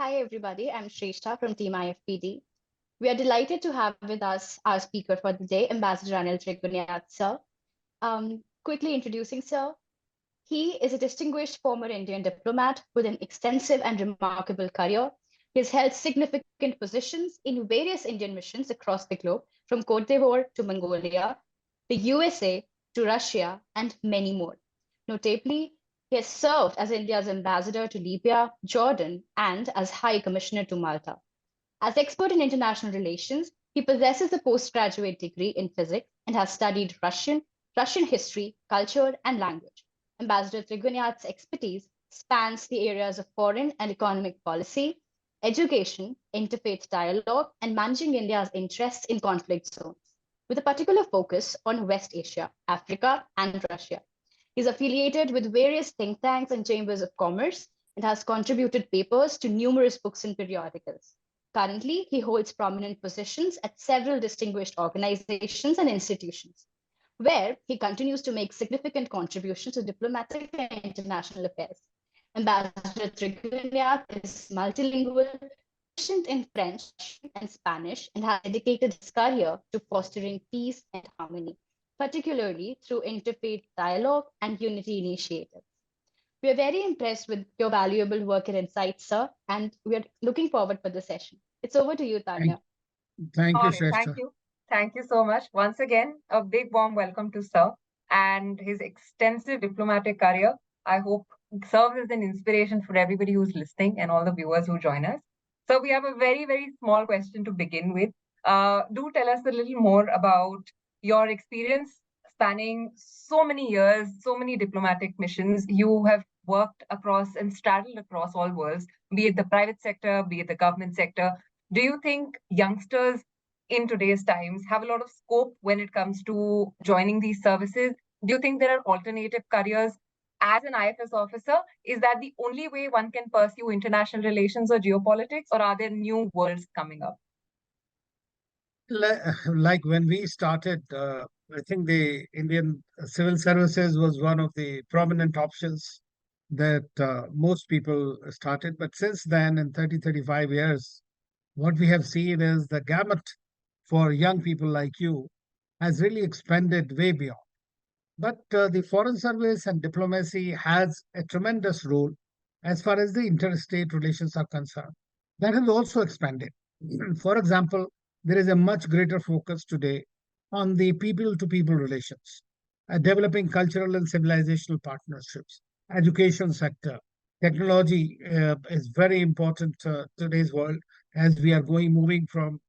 Hi, everybody. I'm Shrestha from Team IFPD. We are delighted to have with us our speaker for the day, Ambassador Anil Trigunayat, sir. Quickly introducing sir, he is a distinguished former Indian diplomat with an extensive and remarkable career. He has held significant positions in various Indian missions across the globe, from Cote d'Ivoire to Mongolia, the USA to Russia, and many more. Notably, he has served as India's ambassador to Libya, Jordan, and as High Commissioner to Malta. As expert in international relations, he possesses a postgraduate degree in physics and has studied Russian history, culture, and language. Ambassador Trigunayat's expertise spans the areas of foreign and economic policy, education, interfaith dialogue, and managing India's interests in conflict zones, with a particular focus on West Asia, Africa, and Russia. He's affiliated with various think tanks and chambers of commerce and has contributed papers to numerous books and periodicals. Currently, he holds prominent positions at several distinguished organizations and institutions, where he continues to make significant contributions to diplomatic and international affairs. Ambassador Trigunayat is multilingual, proficient in French and Spanish, and has dedicated his career to fostering peace and harmony, particularly through interfaith dialogue and unity initiatives. We are very impressed with your valuable work and insights, sir, and we are looking forward for the session. It's over to you, Tanya. Thank you, All right, Shrestha. thank you. Thank you so much. Once again, a big warm welcome to Sir and his extensive diplomatic career. I hope serves as an inspiration for everybody who's listening and all the viewers who join us. So we have a very, very small question to begin with. Do tell us a little more about your experience spanning so many years, so many diplomatic missions. You have worked across and straddled across all worlds, be it the private sector, be it the government sector. Do you think youngsters in today's times have a lot of scope when it comes to joining these services? Do you think there are alternative careers as an IFS officer? Is that the only way one can pursue international relations or geopolitics, or are there new worlds coming up? Like when we started, I think the Indian civil services was one of the prominent options that most people started. But since then, in 35 years, what we have seen is the gamut for young people like you has really expanded way beyond. But the foreign service and diplomacy has a tremendous role as far as the interstate relations are concerned. That has also expanded. For example, there is a much greater focus today on the people to people relations, developing cultural and civilizational partnerships, education sector. Technology is very important today's world as we are moving from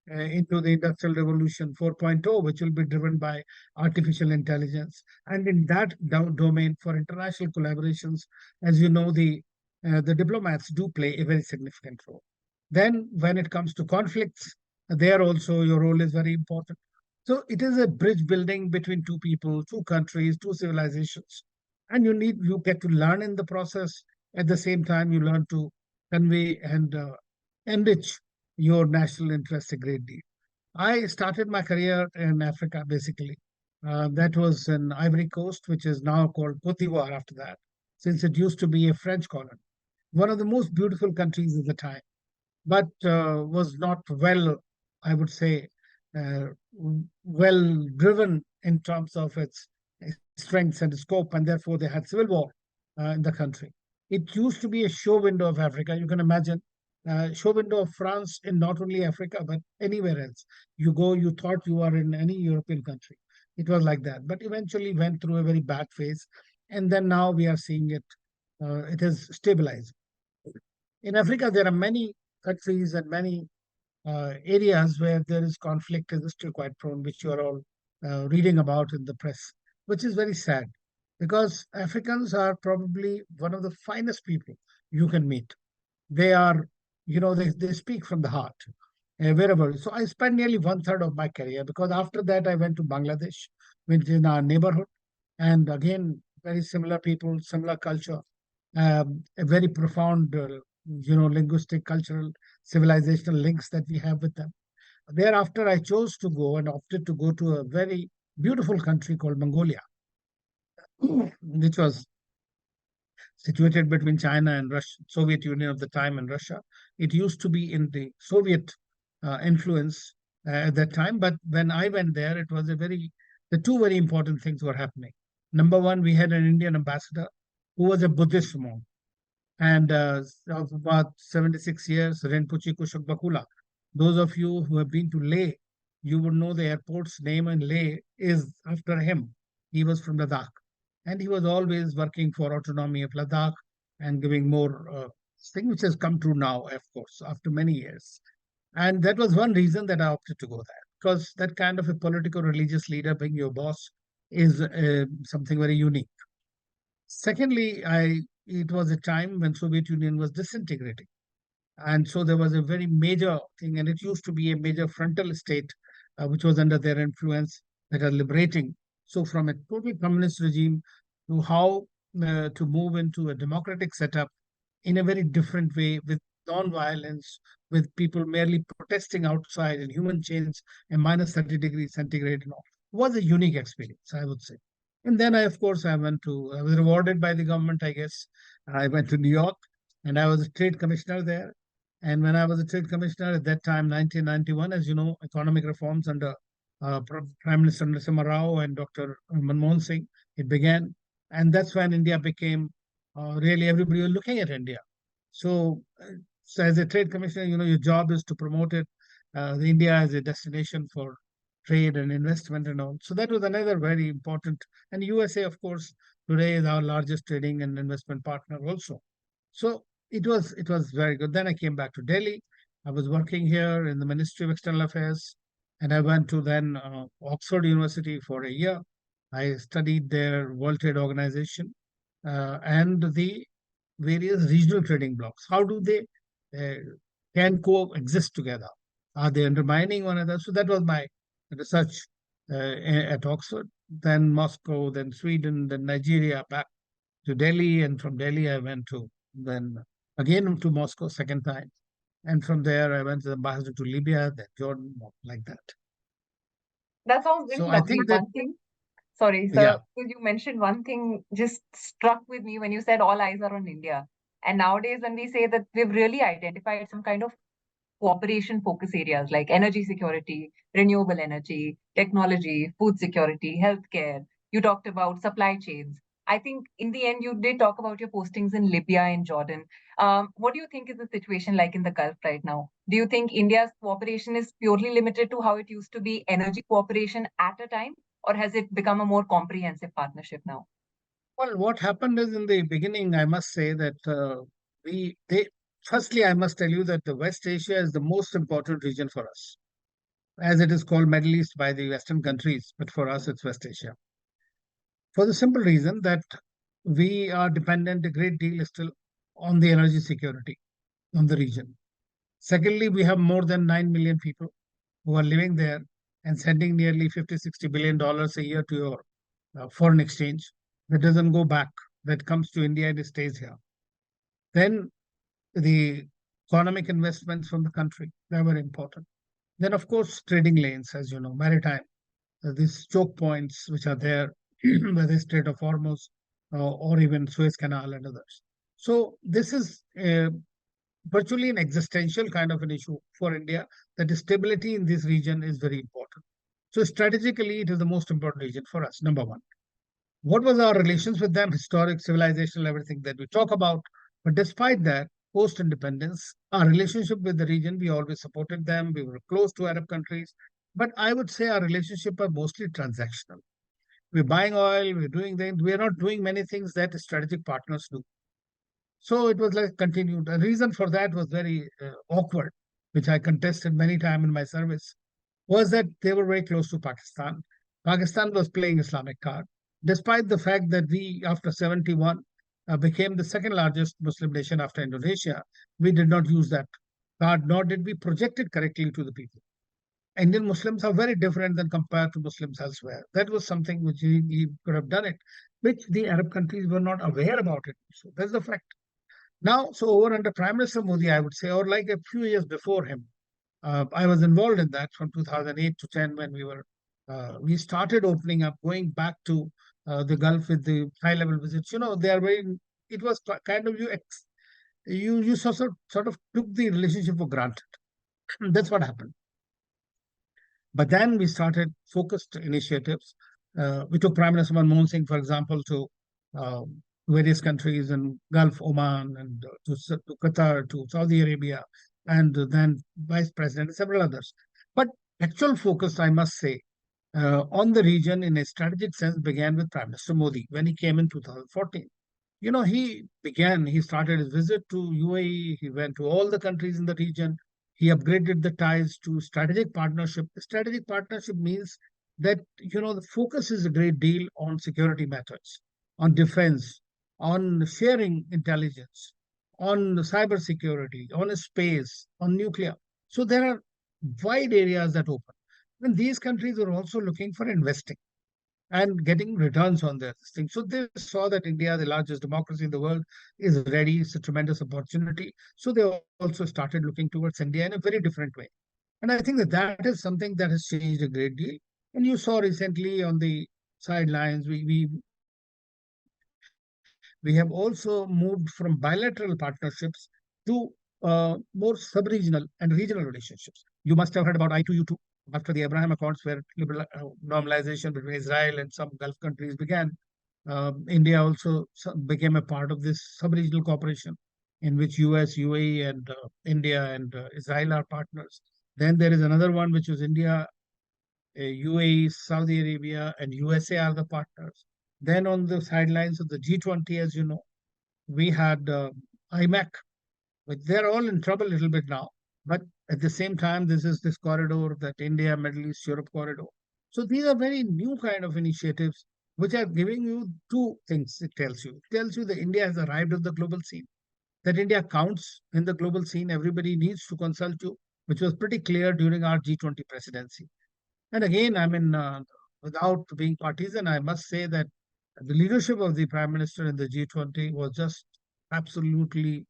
into the Industrial Revolution 4.0, which will be driven by artificial intelligence. And in that domain, for international collaborations, as you know, the diplomats do play a very significant role. Then, when it comes to conflicts, there also your role is very important. So it is a bridge building between two people, two countries, two civilizations, and you get to learn in the process. At the same time, you learn to convey and enrich your national interest a great deal. I started my career in Africa, basically. That was in Ivory Coast, which is now called Cote d'Ivoire after that, since it used to be a French colony. One of the most beautiful countries at the time, but was not well, I would say, uh, well driven in terms of its strengths and scope, and therefore they had civil war in the country. It used to be a show window of Africa. You can imagine show window of France in not only Africa, but anywhere else. You go, you thought you are in any European country. It was like that, but eventually went through a very bad phase. And then now we are seeing it is stabilized. In Africa, there are many countries and many areas where there is conflict is still quite prone, which you are all reading about in the press, which is very sad because Africans are probably one of the finest people you can meet. They are, they speak from the heart wherever. So I spent nearly one third of my career because after that I went to Bangladesh, which is in our neighborhood. And again, very similar people, similar culture, a very profound, linguistic, cultural, civilizational links that we have with them. Thereafter, I chose to go and opted to go to a very beautiful country called Mongolia, which was situated between China and Russia, Soviet Union of the time and Russia. It used to be in the Soviet influence at that time. But when I went there, it was the two very important things were happening. Number one, we had an Indian ambassador who was a Buddhist monk. And of about 76 years, Rinpoche Kushuk Bakula. Those of you who have been to Leh, you would know the airport's name in Leh is after him. He was from Ladakh. And he was always working for autonomy of Ladakh and giving more thing, which has come true now, of course, after many years. And that was one reason that I opted to go there, because that kind of a political religious leader being your boss is something very unique. Secondly, it was a time when Soviet Union was disintegrating. And so there was a very major thing, and it used to be a major frontal state, which was under their influence that are liberating. So from a total communist regime to how to move into a democratic setup in a very different way with non-violence, with people merely protesting outside in human chains and minus 30 degrees centigrade and all, was a unique experience, I would say. And then I was rewarded by the government, I guess. I went to New York and I was a trade commissioner there. And when I was a trade commissioner at that time, 1991, as you know, economic reforms under Prime Minister Narasimha Rao and Dr. Manmohan Singh, it began. And that's when India became really everybody was looking at India. So, so as a trade commissioner, your job is to promote it, India as a destination for trade and investment and all. So that was another very important. And USA, of course, today is our largest trading and investment partner also. So it was very good. Then I came back to Delhi. I was working here in the Ministry of External Affairs, and I went to then Oxford University for a year. I studied their World Trade Organization and the various regional trading blocks. How do they can coexist together? Are they undermining one another? So that was my research at Oxford. Then Moscow, then Sweden, then Nigeria, back to Delhi, and from Delhi I went to then again to Moscow second time, and from there I went to the ambassador to Libya, then Jordan, like that. That sounds very So I lovely. think that One thing, sorry, sir, yeah, because you mentioned one thing just struck with me when you said all eyes are on India. And nowadays, when we say that we've really identified some kind of cooperation focus areas like energy security, renewable energy, technology, food security, healthcare. You talked about supply chains. I think in the end, you did talk about your postings in Libya and Jordan. What do you think is the situation like in the Gulf right now? Do you think India's cooperation is purely limited to how it used to be energy cooperation at a time, or has it become a more comprehensive partnership now? well, what happened is in the beginning, I must say that firstly, I must tell you that the West Asia is the most important region for us, as it is called Middle East by the Western countries, but for us, it's West Asia. For the simple reason that we are dependent a great deal still on the energy security on the region. Secondly, we have more than 9 million people who are living there and sending nearly $50–60 billion a year to your foreign exchange. That doesn't go back. That comes to India and it stays here. Then the economic investments from the country, they're very important. Then, of course, trading lanes, as you know, maritime, these choke points which are there, whether it's Strait of Hormuz or even Suez Canal and others. So this is virtually an existential kind of an issue for India, that stability in this region is very important. So strategically, it is the most important region for us, number one. What was our relations with them, historic, civilizational, everything that we talk about. But despite that, post-independence, our relationship with the region, we always supported them. We were close to Arab countries. But I would say our relationship are mostly transactional. We're buying oil, we're doing things. We're not doing many things that strategic partners do. So it was like continued. The reason for that was very awkward, which I contested many times in my service, was that they were very close to Pakistan. Pakistan was playing Islamic card, despite the fact that we, after 71, became the second largest Muslim nation after Indonesia. We did not use that card, nor did we project it correctly to the people. Indian Muslims are very different than compared to Muslims elsewhere. That was something which he could have done it, which the Arab countries were not aware about it. So that's the fact. Now, so over under Prime Minister Modi, I would say, or like a few years before him, I was involved in that from 2008 to 10 when we started opening up, going back to the Gulf with the high level visits. They are very, it was kind of you sort of took the relationship for granted. That's what happened. But then we started focused initiatives. We took Prime Minister Manmohan Singh, for example, to uh, various countries in Gulf, Oman, and to Qatar, to Saudi Arabia, and then Vice President, and several others. But actual focus, I must say, on the region in a strategic sense began with Prime Minister Modi when he came in 2014. He started his visit to UAE, he went to all the countries in the region, he upgraded the ties to strategic partnership. Strategic partnership means that, the focus is a great deal on security matters, on defense, on sharing intelligence, on cyber security, on space, on nuclear. So there are wide areas that open. And these countries are also looking for investing and getting returns on their thing. So they saw that India, the largest democracy in the world, is ready. It's a tremendous opportunity. So they also started looking towards India in a very different way. And I think that that is something that has changed a great deal. And you saw recently on the sidelines, we have also moved from bilateral partnerships to more sub-regional and regional relationships. You must have heard about I2U2 after the Abraham Accords, where liberal normalization between Israel and some Gulf countries began. India also became a part of this sub-regional cooperation in which US, UAE, and India and Israel are partners. Then there is another one, which was India, UAE, Saudi Arabia, and USA are the partners. Then on the sidelines of the G20, as you know, we had IMEC, but they're all in trouble a little bit now. But at the same time, this is this corridor, that India, Middle East, Europe corridor. So these are very new kind of initiatives which are giving you two things. It tells you. It tells you that India has arrived on the global scene, that India counts in the global scene. Everybody needs to consult you, which was pretty clear during our G20 presidency. And again, I mean, without being partisan, I must say that the leadership of the Prime Minister in the G20 was just absolutely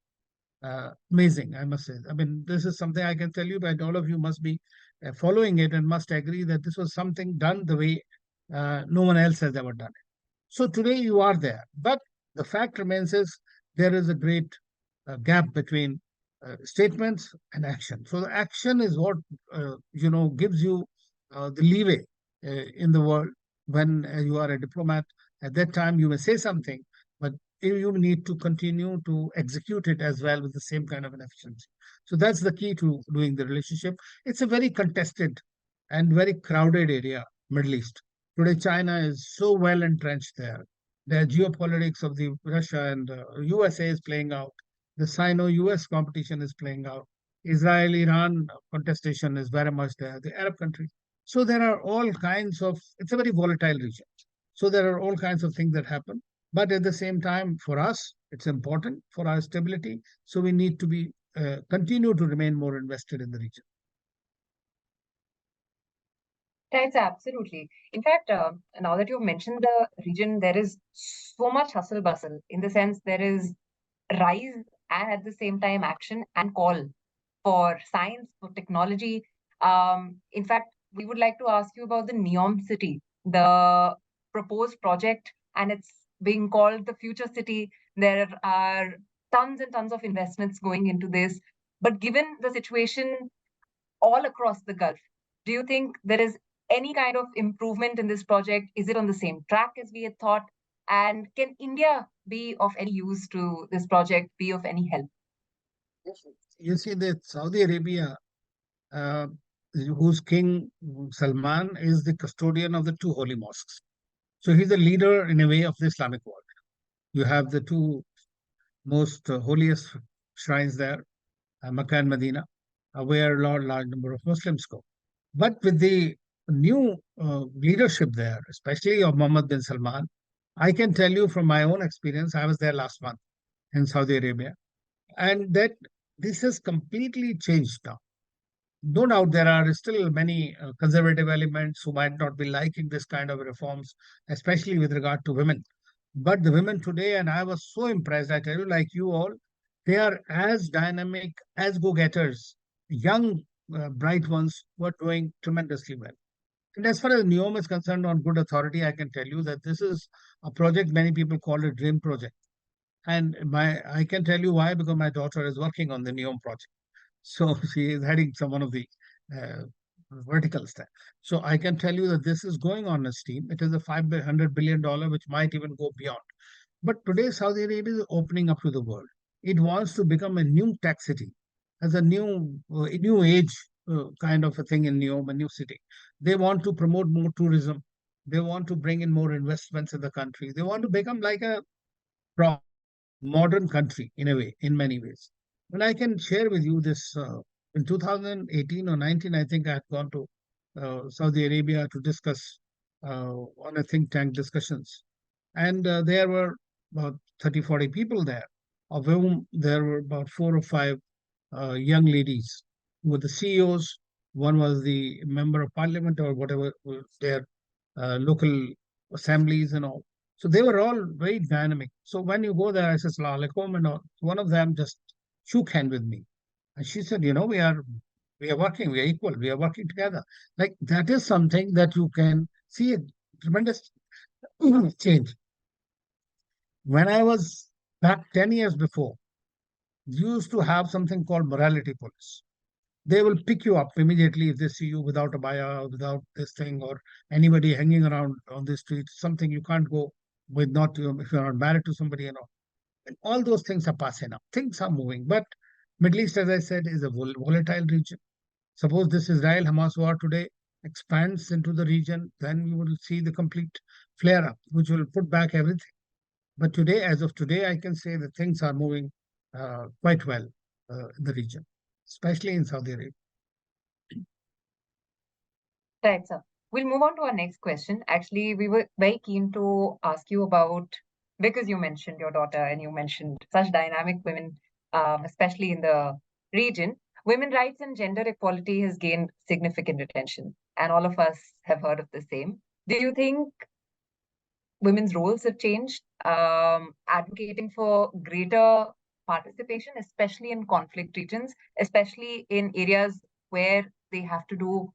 amazing, I must say. I mean, this is something I can tell you, but all of you must be following it and must agree that this was something done the way no one else has ever done it. So today you are there, but the fact remains is there is a great gap between statements and action. So the action is what gives you the leeway in the world when you are a diplomat. At that time, you may say something, but you need to continue to execute it as well with the same kind of an efficiency. So that's the key to doing the relationship. It's a very contested and very crowded area, Middle East. Today, China is so well entrenched there. The geopolitics of the Russia and USA is playing out. The Sino-US competition is playing out. Israel-Iran contestation is very much there. The Arab countries. So there are all kinds of. It's a very volatile region. So there are all kinds of things that happen. But at the same time, for us, it's important for our stability. So we need to be continue to remain more invested in the region. Right, absolutely. In fact, now that you've mentioned the region, there is so much hustle bustle, in the sense there is rise and at the same time action and call for science, for technology. In fact, we would like to ask you about the Neom city, the proposed project, and it's being called the future city. There are tons and tons of investments going into this. But given the situation all across the Gulf, do you think there is any kind of improvement in this project? Is it on the same track as we had thought? And can India be of any use to this project, be of any help? You see that Saudi Arabia, uh, whose King Salman is the custodian of the two holy mosques. So he's the leader in a way of the Islamic world. You have the two most holiest shrines there, Makkah and Medina, where a large number of Muslims go. But with the new leadership there, especially of Mohammed bin Salman, I can tell you from my own experience, I was there last month in Saudi Arabia, and that this has completely changed now. No doubt there are still many conservative elements who might not be liking this kind of reforms, especially with regard to women. But the women today, and I was so impressed, I tell you, like you all, they are as dynamic, as go-getters, young, bright ones who are doing tremendously well. And as far as Neom is concerned, on good authority, I can tell you that this is a project many people call a dream project. And I can tell you why, because my daughter is working on the Neom project. So she is heading some one of the uh, verticals there. So I can tell you that this is going on a steam. It is a $500 billion, which might even go beyond. But today, Saudi Arabia is opening up to the world. It wants to become a new tech city, as a new age kind of a thing in Neom, a new city. They want to promote more tourism. They want to bring in more investments in the country. They want to become like a modern country in a way, in many ways. And I can share with you this in 2018 or 19, I think I had gone to Saudi Arabia to discuss on a think tank discussions. And there were about 30, 40 people there, of whom there were about 4 or 5 young ladies who were the CEOs. One was the member of parliament or whatever their local assemblies and all. So they were all very dynamic. So when you go there, I said, Salaam alaikum, and all. One of them just shook hand with me. And she said, we are working, we are equal, we are working together. Like that is something that you can see a tremendous change. When I was back 10 years before, you used to have something called morality police. They will pick you up immediately if they see you without a baya, without this thing, or anybody hanging around on the street, something you can't go with, not if you're not married to somebody and all. And all those things are passing up. Things are moving. But Middle East, as I said, is a volatile region. Suppose this Israel-Hamas war today expands into the region, then you will see the complete flare-up, which will put back everything. But today, as of today, I can say that things are moving quite well in the region, especially in Saudi Arabia. Right, sir. We'll move on to our next question. Actually, we were very keen to ask you about, because you mentioned your daughter and you mentioned such dynamic women, especially in the region. Women rights and gender equality has gained significant attention, and all of us have heard of the same. Do you think women's roles have changed, advocating for greater participation, especially in conflict regions, especially in areas where they have to do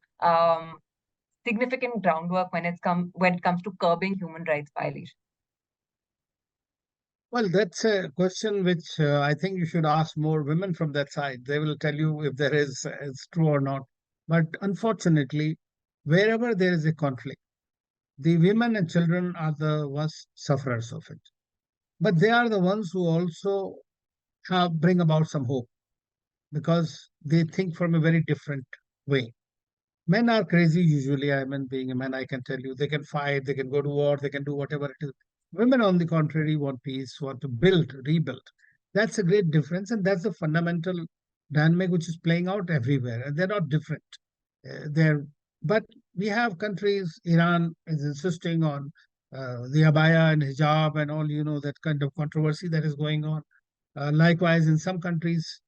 significant groundwork when it comes to curbing human rights violations? Well, that's a question which I think you should ask more women from that side. They will tell you if there is it's true or not. But unfortunately, wherever there is a conflict, the women and children are the worst sufferers of it. But they are the ones who also bring about some hope because they think from a very different way. Men are crazy usually. I mean, being a man, I can tell you, they can fight, they can go to war, they can do whatever it is. Women, on the contrary, want peace, want to build, rebuild. That's a great difference, and that's the fundamental dynamic which is playing out everywhere. And they're not different. They're, but we have countries. Iran is insisting on the abaya and hijab and all. That kind of controversy that is going on. Likewise, in some countries,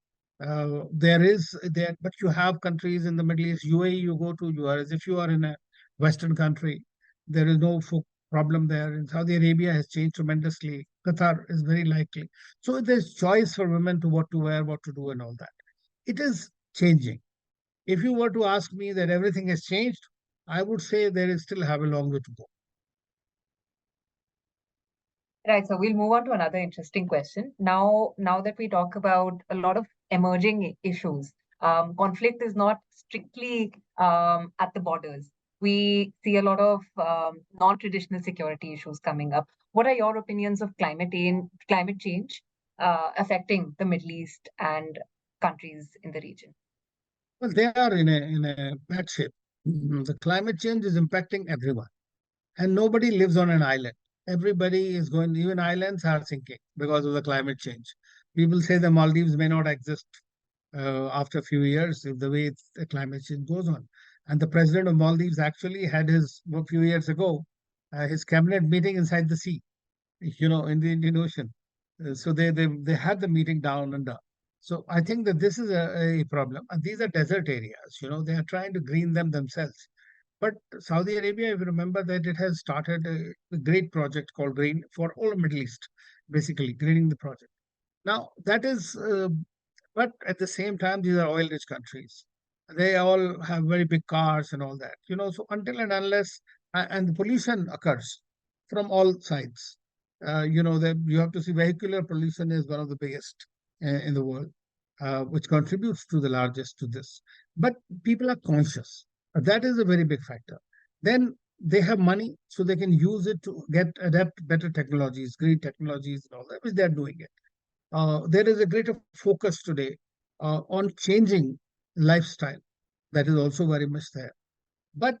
there is there, but you have countries in the Middle East, UAE, you go to, you are as if you are in a Western country. There is no problem there. In Saudi Arabia has changed tremendously. Qatar is very likely. So there's choice for women to what to wear, what to do, and all that. It is changing. If you were to ask me that everything has changed, I would say there is still have a long way to go. Right, so we'll move on to another interesting question. Now that we talk about a lot of emerging issues, conflict is not strictly at the borders. We see a lot of non-traditional security issues coming up. What are your opinions of climate change affecting the Middle East and countries in the region? Well, they are in a bad shape. The climate change is impacting everyone. And nobody lives on an island. Everybody is going, even islands are sinking because of the climate change. People say the Maldives may not exist after a few years if the way the climate change goes on. And the president of Maldives actually had a few years ago, his cabinet meeting inside the sea, in the Indian Ocean. So they had the meeting down under. So I think that this is a problem. And these are desert areas, they are trying to green them themselves. But Saudi Arabia, if you remember that it has started a great project called Green for all Middle East, basically greening the project. Now that is, but at the same time, these are oil-rich countries. They all have very big cars and all that, So until and unless, and the pollution occurs from all sides. that you have to see vehicular pollution is one of the biggest in the world, which contributes to the largest to this. But people are conscious. That is a very big factor. Then they have money, so they can use it to adapt better technologies, green technologies, and all that, which they are doing it. There is a greater focus today on changing lifestyle. That is also very much there. But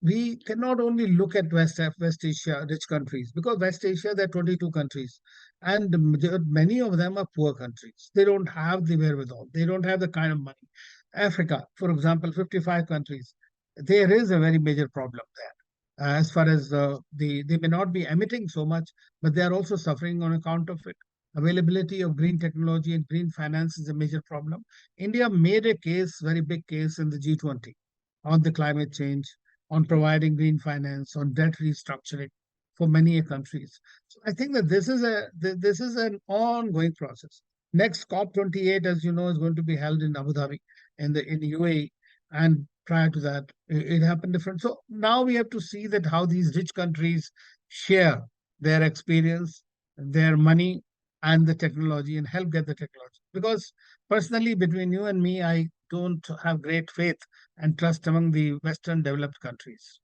we cannot only look at West Asia rich countries, because West Asia, there are 22 countries, and many of them are poor countries. They don't have the wherewithal. They don't have the kind of money. Africa, for example, 55 countries. There is a very major problem there. As far as they may not be emitting so much, but they are also suffering on account of it. Availability of green technology and green finance is a major problem. India made a case, very big case in the G20 on the climate change, on providing green finance, on debt restructuring for many countries. So I think that this is an ongoing process. Next COP28, as you know, is going to be held in Abu Dhabi in UAE, and prior to that, it happened different. So now we have to see that how these rich countries share their experience, their money, and the technology, and help get the technology. Because personally, between you and me, I don't have great faith and trust among the Western developed countries.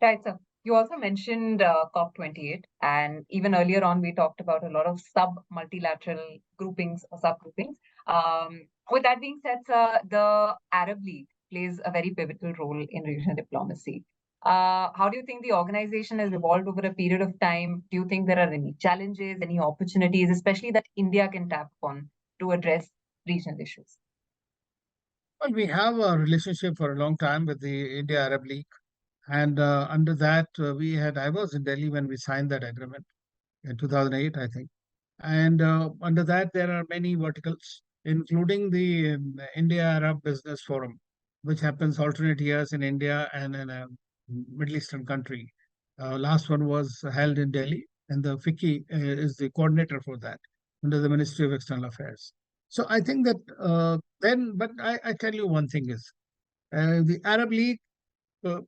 Right, sir. You also mentioned COP28, and even earlier on, we talked about a lot of sub-multilateral groupings or subgroupings. With that being said, sir, the Arab League plays a very pivotal role in regional diplomacy. How do you think the organization has evolved over a period of time? Do you think there are any challenges, any opportunities, especially that India can tap on to address regional issues? Well, we have a relationship for a long time with the India Arab League. And under that, I was in Delhi when we signed that agreement in 2008, I think. And under that, there are many verticals, including the India Arab Business Forum, which happens alternate years in India and in a Middle Eastern country. Last one was held in Delhi, and the FICCI is the coordinator for that under the Ministry of External Affairs. So I think that but I tell you one thing is the Arab League uh,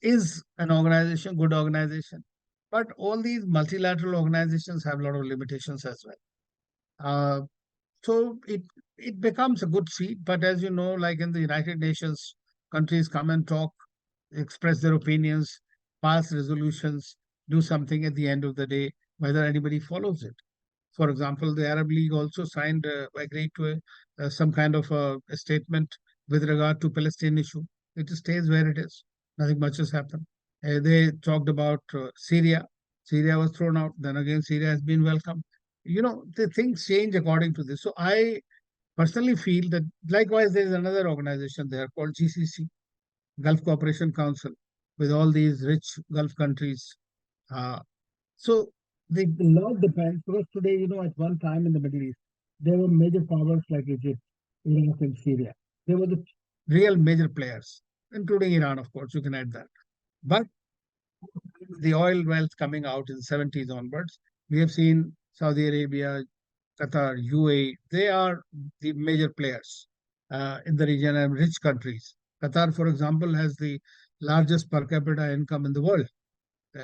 is an organization, good organization, but all these multilateral organizations have a lot of limitations as well. So it becomes a good seat, but as you know, like in the United Nations, countries come and talk, express their opinions, pass resolutions, do something at the end of the day, whether anybody follows it. For example, the Arab League also agreed to some kind of a statement with regard to Palestine issue. It stays where it is. Nothing much has happened. They talked about Syria. Syria was thrown out. Then again, Syria has been welcomed. The things change according to this. So I personally feel that likewise, there is another organization there called GCC, Gulf Cooperation Council, with all these rich Gulf countries. Uh, so the lot depends, because today, at one time in the Middle East, there were major powers like Egypt, Iraq, and Syria. They were the real major players, including Iran, of course, you can add that. But the oil wealth coming out in the 70s onwards, we have seen Saudi Arabia, Qatar, UAE, they are the major players in the region and rich countries. Qatar, for example, has the largest per capita income in the world,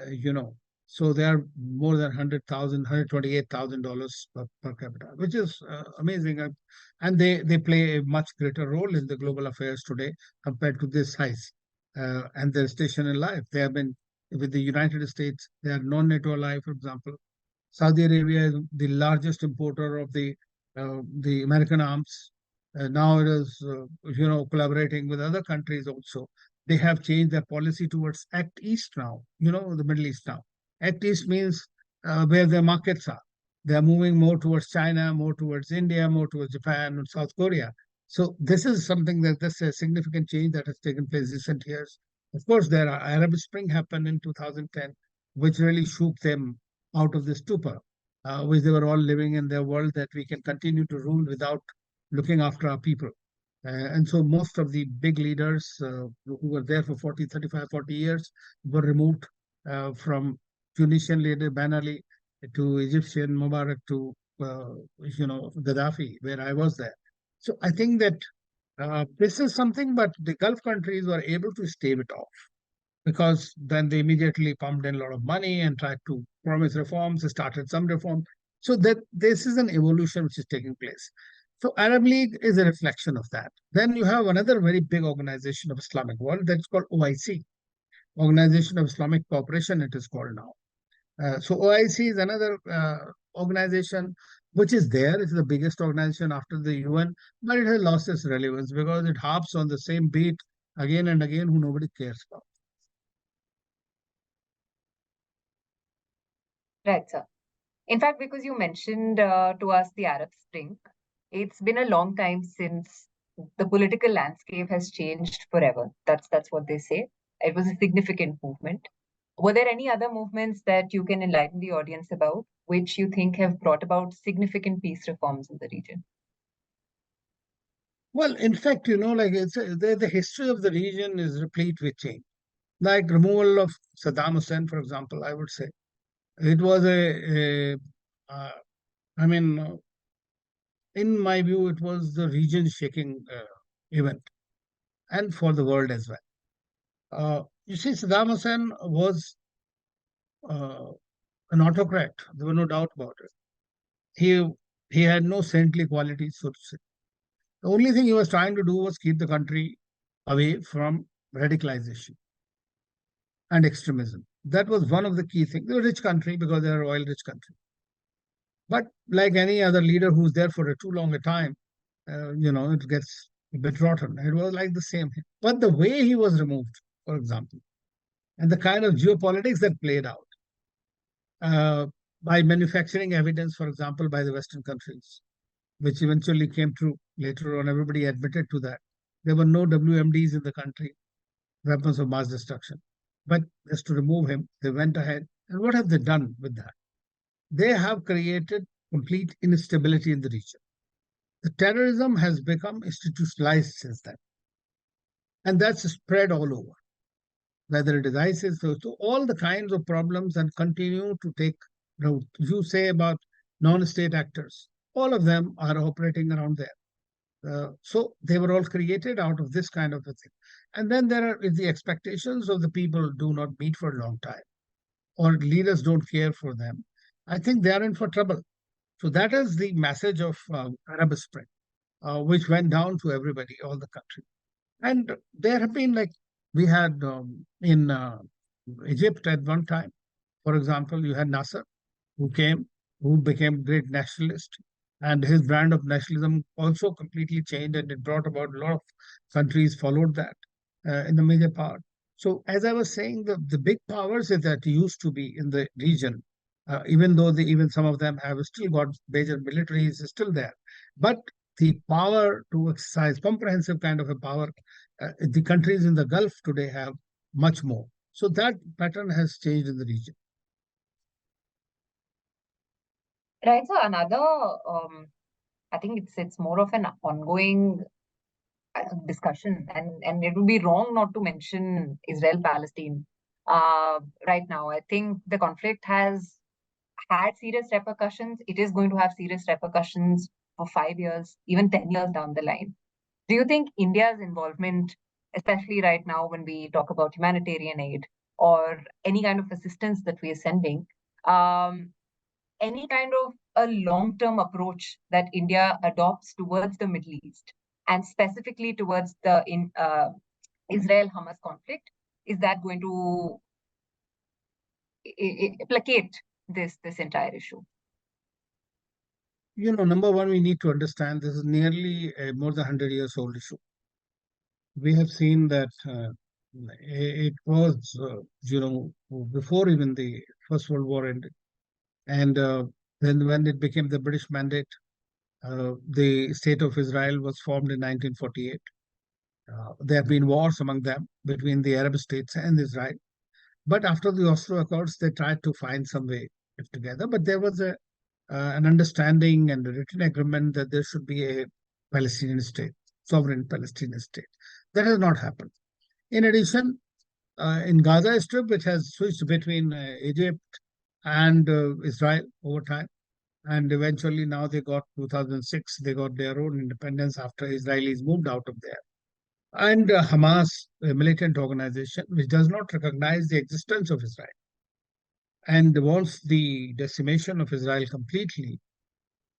you know. So they are more than $128,000 per capita, which is amazing. And they play a much greater role in the global affairs today compared to this size and their station in life. They have been with the United States, they are non-NATO allies, for example. Saudi Arabia is the largest importer of the American arms. Now it is, collaborating with other countries also. They have changed their policy towards Act East now, the Middle East now. Act East means where their markets are. They are moving more towards China, more towards India, more towards Japan and South Korea. So this is something that's a significant change that has taken place recent years. Of course, there are Arab Spring happened in 2010, which really shook them out of the stupor, which they were all living in their world that we can continue to rule without looking after our people. And so most of the big leaders who were there for 40, 35, 40 years were removed from Tunisian leader Ben Ali to Egyptian Mubarak to, Gaddafi, where I was there. So I think that this is something, but the Gulf countries were able to stave it off. because then they immediately pumped in a lot of money and tried to promise reforms. They started some reform. So that this is an evolution which is taking place. So Arab League is a reflection of that. Then you have another very big organization of Islamic world that's called OIC, Organization of Islamic Cooperation, it is called now. So OIC is another organization which is there. It's the biggest organization after the UN, but it has lost its relevance because it harps on the same beat again and again who nobody cares about. Right, sir. In fact, because you mentioned to us the Arab Spring, it's been a long time since the political landscape has changed forever. That's what they say. It was a significant movement. Were there any other movements that you can enlighten the audience about, which you think have brought about significant peace reforms in the region? Well, in fact, like the history of the region is replete with change. Like removal of Saddam Hussein, for example, I would say it was uh, I mean, in my view, it was the region-shaking event, and for the world as well. You see, Saddam Hussein was uh, an autocrat. There was no doubt about it. He he had no saintly qualities, so to say. The only thing he was trying to do was keep the country away from radicalization and extremism. That was one of the key things. They're a rich country because they're a oil-rich country. But like any other leader who's there for a too long a time, it gets a bit rotten. It was like the same thing. But the way he was removed, for example, and the kind of geopolitics that played out uh, by manufacturing evidence, for example, by the Western countries, which eventually came true later on, everybody admitted to that. There were no WMDs in the country, weapons of mass destruction. But just to remove him, they went ahead. And what have they done with that? They have created complete instability in the region. The terrorism has become institutionalized since then. And that's spread all over, whether it is ISIS, so all the kinds of problems and continue to take root. You say about non-state actors, all of them are operating around there. So they were all created out of this kind of a thing. And then there are the expectations of the people do not meet for a long time, or leaders don't care for them. I think they are in for trouble. So that is the message of Arab Spring, which went down to everybody, all the country. And there have been like we had in Egypt at one time, for example, you had Nasser, who came, who became great nationalist, and his brand of nationalism also completely changed, and it brought about a lot of countries followed that in the major part. So, as I was saying, the big powers that used to be in the region, even though even some of them have still got major militaries, is still there, but the power to exercise comprehensive kind of a power, the countries in the Gulf today have much more. So that pattern has changed in the region. Right. So another, I think it's more of an ongoing discussion, and it would be wrong not to mention Israel-Palestine. Right now, I think the conflict has had serious repercussions. It is going to have serious repercussions for 5 years, even 10 years down the line. Do you think India's involvement, especially right now when we talk about humanitarian aid or any kind of assistance that we are sending, um, any kind of a long-term approach that India adopts towards the Middle East and specifically towards the Israel-Hamas conflict, is that going to placate this entire issue? Number one, we need to understand this is nearly a more than 100 years old issue. We have seen that it was, before even the First World War ended. And then when it became the British mandate, the State of Israel was formed in 1948. There have been wars among them between the Arab states and Israel. But after the Oslo Accords, they tried to find some way to live together. But there was an understanding and a written agreement that there should be a Palestinian state, sovereign Palestinian state. That has not happened. In addition, in Gaza Strip, which has switched between Egypt and Israel over time, and eventually now they got 2006, they got their own independence after Israelis moved out of there. and Hamas, a militant organization, which does not recognize the existence of Israel and wants the decimation of Israel completely,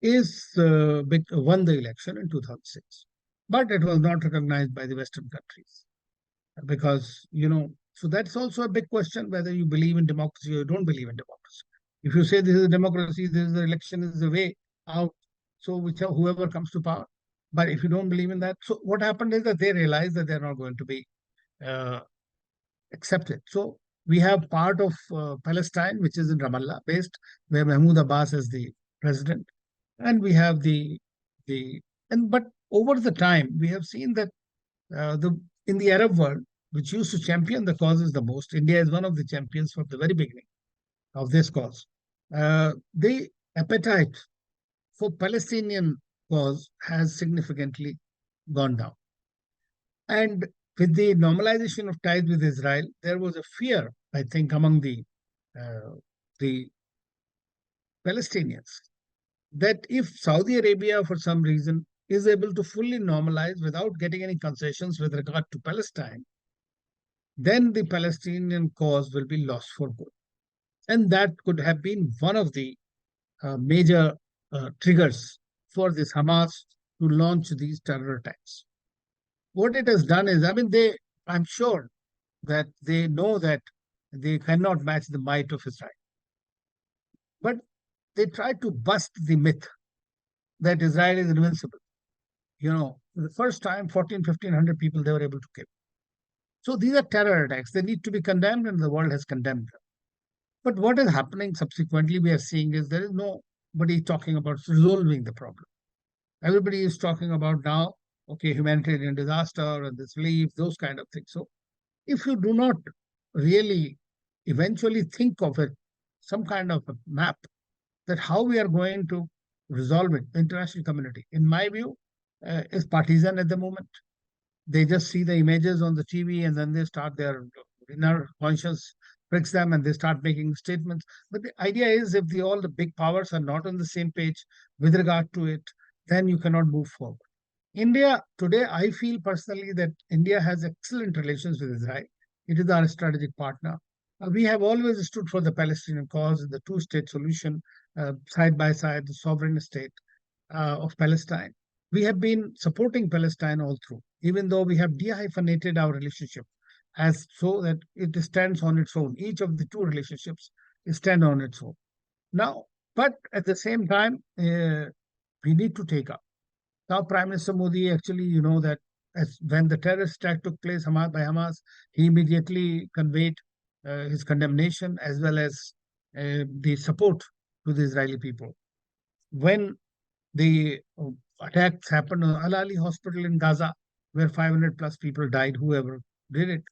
won the election in 2006. But it was not recognized by the Western countries because, so that's also a big question whether you believe in democracy or you don't believe in democracy. If you say this is a democracy, this is the election is the way out, so whoever comes to power. But if you don't believe in that, so what happened is that they realized that they're not going to be uh, accepted. So we have part of Palestine, which is in Ramallah based, where Mahmoud Abbas is the president, and we have the but over the time we have seen that the in the Arab world, which used to champion the causes the most, India is one of the champions from the very beginning of this cause. The appetite for Palestinian cause has significantly gone down. And with the normalization of ties with Israel, there was a fear, I think, among the Palestinians that if Saudi Arabia, for some reason, is able to fully normalize without getting any concessions with regard to Palestine, then the Palestinian cause will be lost for good. And that could have been one of the major triggers for this Hamas to launch these terror attacks. What it has done is, I'm sure that they know that they cannot match the might of Israel. But they try to bust the myth that Israel is invincible. For the first time, 1,500 people they were able to kill. So these are terror attacks. They need to be condemned, and the world has condemned them. But what is happening subsequently, we are seeing is there is nobody talking about resolving the problem. Everybody is talking about now, okay, humanitarian disaster and this relief, those kind of things. So if you do not really eventually think of it, some kind of a map that how we are going to resolve it, the international community, in my view, is partisan at the moment. They just see the images on the TV and then they start their inner conscience pricks them and they start making statements. But the idea is if all the big powers are not on the same page with regard to it, then you cannot move forward. India, today, I feel personally that India has excellent relations with Israel. It is our strategic partner. We have always stood for the Palestinian cause, the two-state solution, side by side, the sovereign state of Palestine. We have been supporting Palestine all through, even though we have dehyphenated our relationship as so that it stands on its own. Each of the two relationships stand on its own. Now, but at the same time, we need to take up. Now, Prime Minister Modi actually, that when the terrorist attack took place by Hamas, he immediately conveyed his condemnation as well as the support to the Israeli people. When the attacks happened on Al Ali Hospital in Gaza, where 500 plus people died, whoever did it,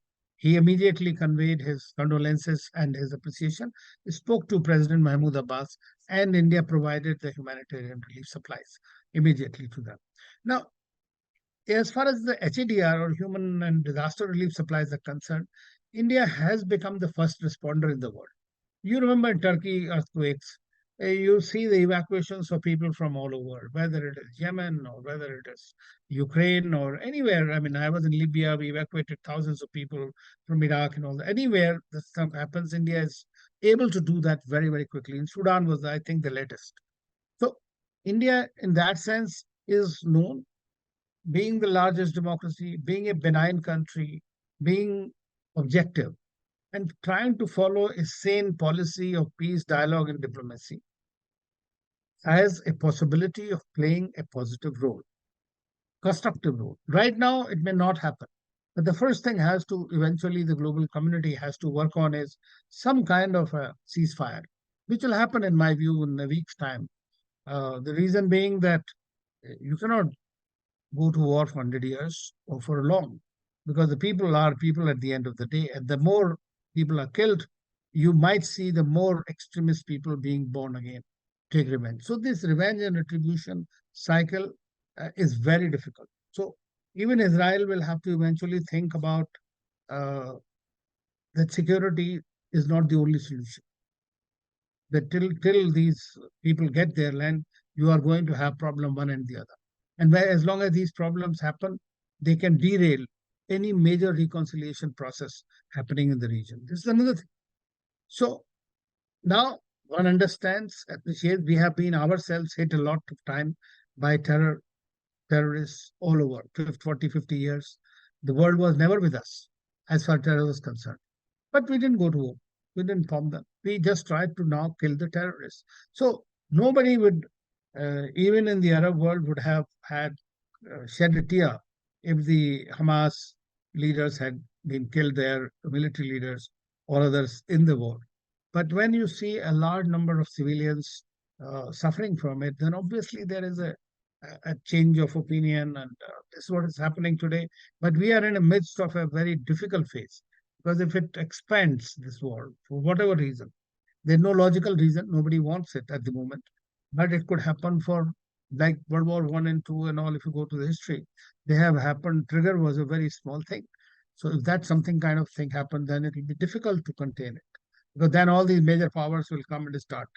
he immediately conveyed his condolences and his appreciation. He spoke to President Mahmoud Abbas, and India provided the humanitarian relief supplies immediately to them. Now, as far as the HADR or human and disaster relief supplies are concerned, India has become the first responder in the world. You remember in Turkey earthquakes, you see the evacuations of people from all over, whether it is Yemen or whether it is Ukraine or anywhere. I was in Libya, we evacuated thousands of people from Iraq and all that. Anywhere that stuff happens, India is able to do that very, very quickly. And Sudan was, I think, the latest. So India, in that sense, is known, being the largest democracy, being a benign country, being objective, and trying to follow a sane policy of peace, dialogue, and diplomacy has a possibility of playing a positive role, constructive role. Right now, it may not happen. But the first thing eventually the global community has to work on is some kind of a ceasefire, which will happen, in my view, in a week's time. The reason being that you cannot go to war for 100 years or for long, because the people are people at the end of the day. And the more people are killed, you might see the more extremist people being born again, take revenge. So this revenge and retribution cycle is very difficult. So even Israel will have to eventually think about that security is not the only solution. That till these people get their land, you are going to have problem one and the other. And as long as these problems happen, they can derail any major reconciliation process happening in the region. This is another thing. So now one understands, appreciates, we have been ourselves hit a lot of time by terrorists all over, 40, 50 years. The world was never with us as far as terror was concerned. But we didn't go to war. We didn't bomb them. We just tried to now kill the terrorists. So nobody would, even in the Arab world, would have had shed a tear if the Hamas leaders had been killed there, the military leaders or others in the war. But when you see a large number of civilians suffering from it, then obviously there is a change of opinion, and this is what is happening today. But we are in the midst of a very difficult phase, because if it expands, this war, for whatever reason, there's no logical reason, nobody wants it at the moment, but it could happen for like World War One and Two and all. If you go to the history, they have happened. Trigger was a very small thing. So if that something kind of thing happened, then it will be difficult to contain it, because then all these major powers will come and start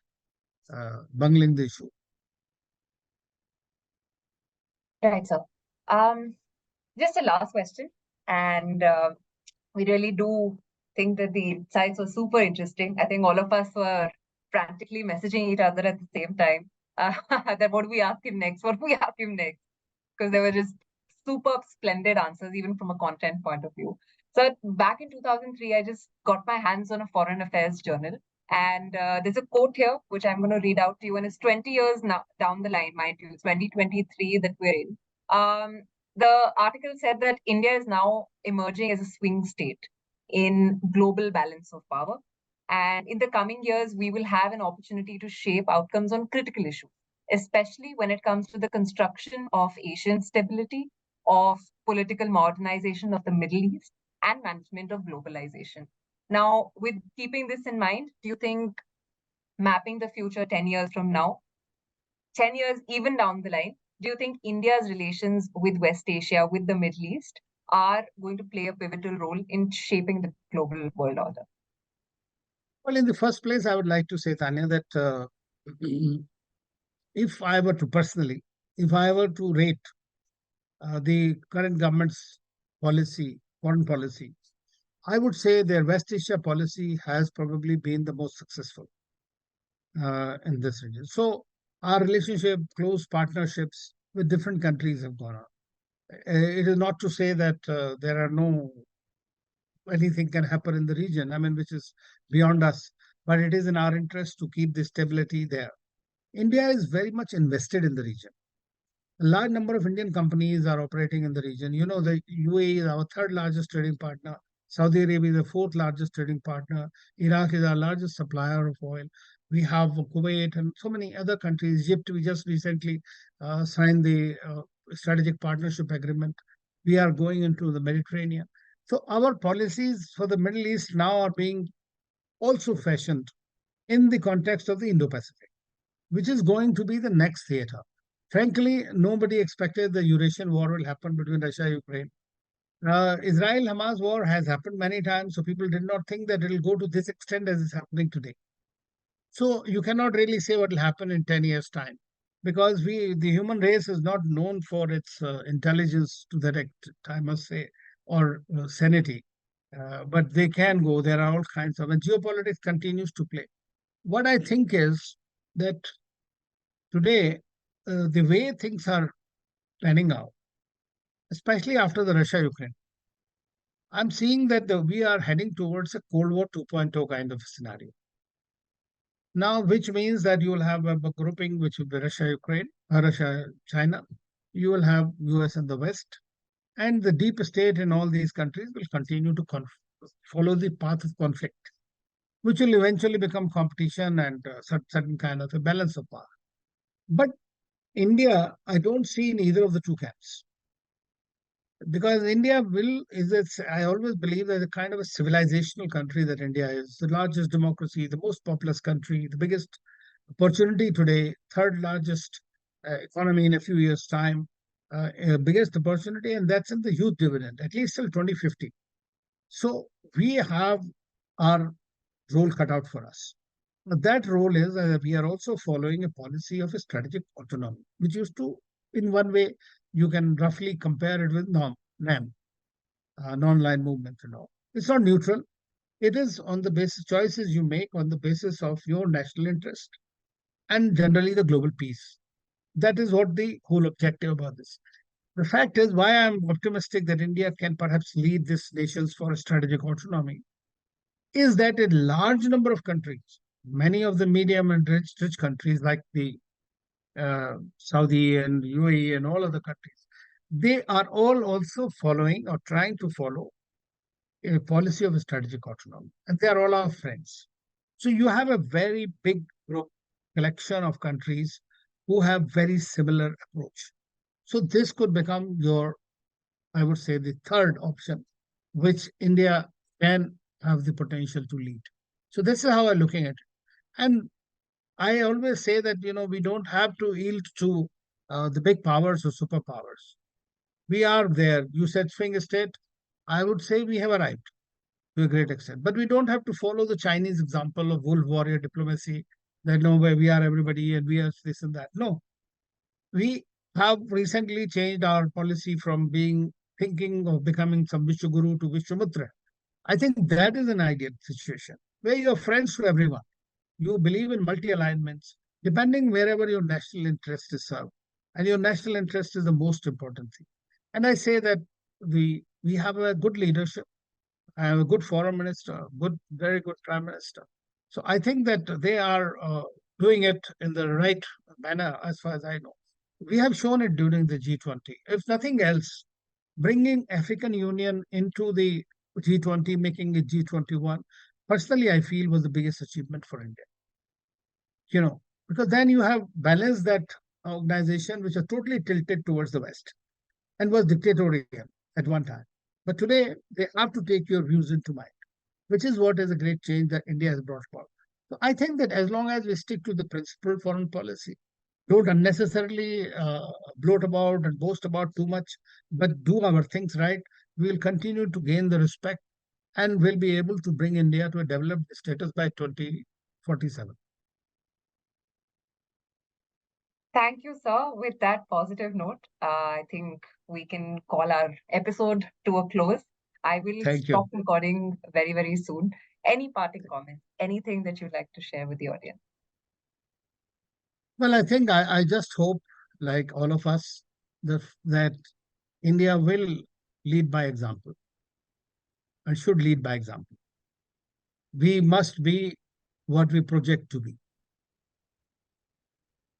bungling the issue. Right, sir. Just a last question, and we really do think that the insights were super interesting. I think all of us were frantically messaging each other at the same time. That what do we ask him next? What do we ask him next? Because they were just superb, splendid answers, even from a content point of view. So back in 2003, I just got my hands on a foreign affairs journal. And there's a quote here, which I'm going to read out to you. And it's 20 years now down the line, mind you, 2023 that we're in. The article said that India is now emerging as a swing state in global balance of power. And in the coming years, we will have an opportunity to shape outcomes on critical issues, especially when it comes to the construction of Asian stability, of political modernization of the Middle East, and management of globalization. Now, with keeping this in mind, do you think mapping the future 10 years from now, 10 years even down the line, do you think India's relations with West Asia, with the Middle East, are going to play a pivotal role in shaping the global world order? Well, in the first place, I would like to say, Tanya, that if I were to personally, if I were to rate the current government's policy, foreign policy, I would say their West Asia policy has probably been the most successful in this region. So our relationship, close partnerships with different countries have gone on. It is not to say that there are no anything can happen in the region, I mean, which is beyond us, but it is in our interest to keep the stability there. India is very much invested in the region. A large number of Indian companies are operating in the region. You know, the UAE is our third largest trading partner. Saudi Arabia is the fourth largest trading partner. Iraq is our largest supplier of oil. We have Kuwait and so many other countries. Egypt, we just recently signed the strategic partnership agreement. We are going into the Mediterranean. So our policies for the Middle East now are being also fashioned in the context of the Indo-Pacific, which is going to be the next theater. Frankly, nobody expected the Eurasian war will happen between Russia and Ukraine. Israel-Hamas war has happened many times, so people did not think that it will go to this extent as is happening today. So you cannot really say what will happen in 10 years' time, because the human race is not known for its intelligence to that extent, I must say, or sanity. But they can go. There are all kinds of, and geopolitics continues to play. What I think is that today, the way things are panning out, especially after the Russia-Ukraine, I'm seeing that we are heading towards a Cold War 2.0 kind of scenario. Now, which means that you will have a grouping which will be Russia-Ukraine, Russia-China. You will have US and the West, and the deep state in all these countries will continue to follow the path of conflict, which will eventually become competition and certain kind of a balance of power. But India, I don't see in either of the two camps. Because India I always believe that a kind of a civilizational country that India is, the largest democracy, the most populous country, the biggest opportunity today, third largest economy in a few years' time, biggest opportunity, and that's in the youth dividend, at least till 2050. So we have our role cut out for us. But that role is we are also following a policy of a strategic autonomy, which used to, in one way, you can roughly compare it with Neom. non-aligned movements and all. It's not neutral. It is on the basis choices you make on the basis of your national interest and generally the global peace. That is what the whole objective about this. The fact is why I'm optimistic that India can perhaps lead this nations for a strategic autonomy is that a large number of countries, many of the medium and rich countries like the Saudi and UAE and all other countries, they are all also following or trying to follow a policy of strategic autonomy, and they are all our friends. So you have a very big group collection of countries who have very similar approach. So this could become your, I would say, the third option, which India can have the potential to lead. So this is how I'm looking at it. And I always say that, we don't have to yield to the big powers or superpowers. We are there. You said swing state. I would say we have arrived to a great extent. But we don't have to follow the Chinese example of wolf warrior diplomacy that no, where we are everybody and we are this and that. No, we have recently changed our policy from thinking of becoming some Vishwaguru to Vishwamutra. I think that is an ideal situation where you're friends to everyone. You believe in multi-alignments, depending wherever your national interest is served. And your national interest is the most important thing. And I say that we have a good leadership. I have a good foreign minister, very good prime minister. So I think that they are doing it in the right manner, as far as I know. We have shown it during the G20. If nothing else, bringing African Union into the G20, making it G21, personally, I feel was the biggest achievement for India. Because then you have balanced that organization, which are totally tilted towards the West and was dictatorial at one time. But today, they have to take your views into mind, which is what is a great change that India has brought about. So I think that as long as we stick to the principled foreign policy, don't unnecessarily bloat about and boast about too much, but do our things right, we will continue to gain the respect and will be able to bring India to a developed status by 2047. Thank you, sir. With that positive note, I think we can call our episode to a close. I will Thank stop you. recording very, very soon. Any parting comments, anything that you'd like to share with the audience? Well, I think I just hope, like all of us, that India will lead by example and should lead by example. We must be what we project to be.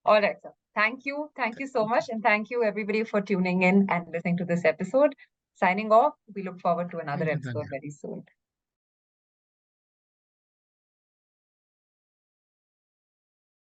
All right, sir. Thank you. Thank you so much. And thank you, everybody, for tuning in and listening to this episode. Signing off. We look forward to another Thank you, episode Tanya. very soon.